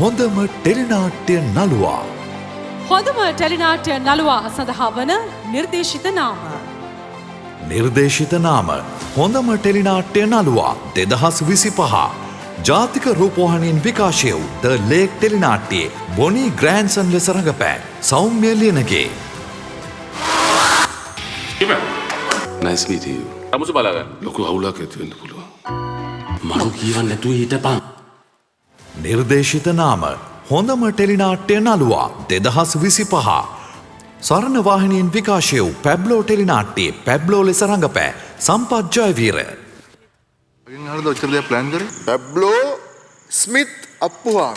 හොඳම ටෙලිනාට්‍ය නළුවා. හොඳම ටෙලිනාට්‍ය නළුවා සඳහා වන නිර්දේශිත නාම. නිර්දේශිත නාම හොඳම ටෙලිනාට්‍ය නළුවා 2025. ජාතික රූපවාහිනියෙන් විකාශය වූ ද ලේක් ටෙලිනාට්‍යයේ බොනි ග්‍රෑන්සන් ලෙස රඟපෑ සෞම්‍ය ලියනගේ. Nice meeting you. අමුසු බලාගන්න. ලොකු අවුලක් ඇති වෙන්න පුළුවන්. මරු කියවන්න නැතුව හිටපන්. නිර්දේශිත නාම හොඳම ටෙලිනාට්‍ය නළුවා 2025. සරණ වාහිනියෙන් විකාශය වූ පැබ්ලෝ ටෙලිනාට්‍යයේ පැබ්ලෝ ලෙස රඟපෑ සම්පත් ජයවීර. මගෙන් අහනද ඔච්චර දෙයක් ප්ලෑන් කරේ? පැබ්ලෝ ස්මිත් අප්පුහා.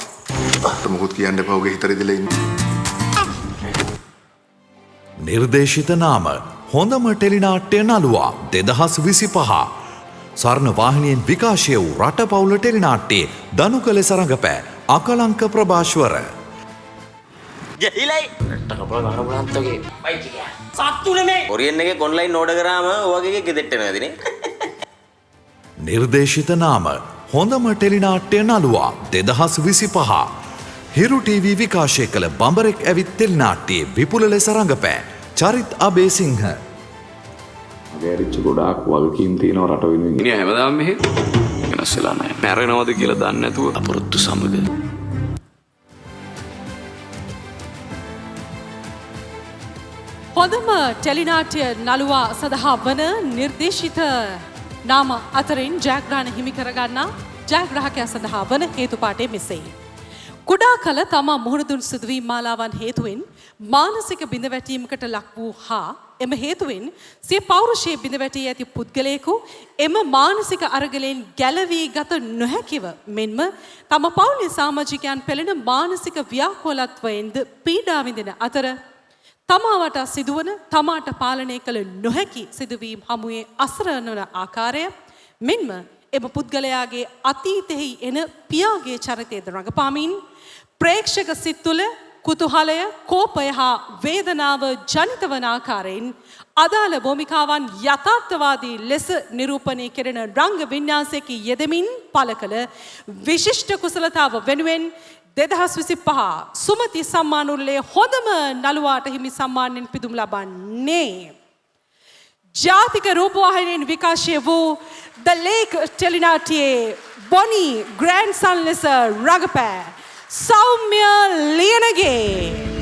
මොකුත් කියන්න එපා ඔගේ හිතේ ඉඳලා ඉන්න. නිර්දේශිත නාම හොඳම ටෙලිනාට්‍ය නළුවා 2025. සරණ වාහිනියෙන් විකාශය වූ රටපවුල ටෙලිනාට්‍යයේ දනුක ලෙස රඟපෑ අකලංක ප්‍රභාෂ්වර. ගිහිලයි රට්ට කපලා ගහන බලන්තගේ බයි කියා සත්තු නෙමේ ඔරියන් එකේ ඔන්ලයින් ඕඩර් කරාම ඔයගේ ගෙදෙට්ට එනවා ඉතින්. නිර්දේශිත නාම හොඳම ටෙලිනාට්‍ය නළුවා 2025. හිරු ටීවී විකාශය කළ බඹරෙක් ඇවිත් ටෙලිනාට්‍යයේ විපුල ලෙස රඟපෑ චරිත් අබේසිංහ. ගෑරිච්ච ගොඩාක් වගකීම් තියෙනවා රට වෙනුවෙන්. ඉතින් හැමදාම මෙහෙ වෙනස් වෙලා නැහැ. මැරෙනවද කියලා දන්නේ නැතුව අපරොත්තු සමග. හොඳම ටෙලිනාට්‍ය නළුවා සඳහා වන නිර්දේශිත නාම අතරින් ජයග්‍රහණ හිමි කරගන්නා ජයග්‍රාහකයා සඳහා වන හේතුපාඨය මෙසේයි. කුඩා කල තමා මුහුණ දුන් සිදුවීම් මාලාවන් හේතුවෙන් මානසික බිඳවැටීමකට ලක් වූ හා එම හේතුවෙන් සිය පෞරුෂයේ බිඳවැටී ඇති පුද්ගලයෙකු එම මානසික අරගලයෙන් ගැලවී ගත නොහැකිව මෙන්ම තම පවුලේ සමාජිකයන් පෙළෙන මානසික ව්‍යාකූලත්වයෙන්ද පීඩා විඳින අතර තමා වටා සිදුවන තමාට පාලනය කළ නොහැකි සිදුවීම් හමුවේ අසරණ වන ආකාරය මෙන්ම එම පුද්ගලයාගේ අතීතෙහි එන පියාගේ චරිතයද රඟපාමින් ප්‍රේක්ෂක සිත් තුළ කුතුහලය කෝපය හා වේදනාව ජනිත වන ආකාරයෙන් අදාළ භූමිකාවන් යථාර්ථවාදී ලෙස නිරූපණය කෙරෙන රංග වින්‍යාසයක යෙදමින් පළ කළ විශිෂ්ට කුසලතාව වෙනුවෙන් 2025 සුමති සම්මානුල්ලේ හොඳම නළුවාට හිමි සම්මානයෙන් පිදුම් ලබන්නේ ජාතික රූපවාහිනියෙන් විකාශය වූ ද ලේක් ටෙලිනාට්‍යයේ බොනි ග්‍රෑන්සන් ලෙස රඟපෑ සෞම්‍ය ලියනගේ.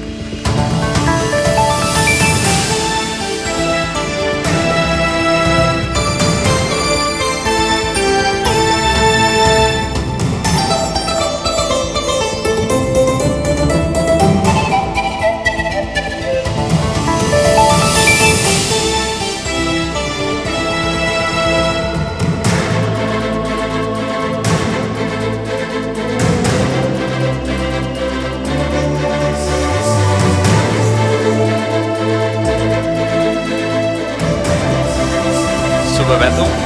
සුබ වැතුම්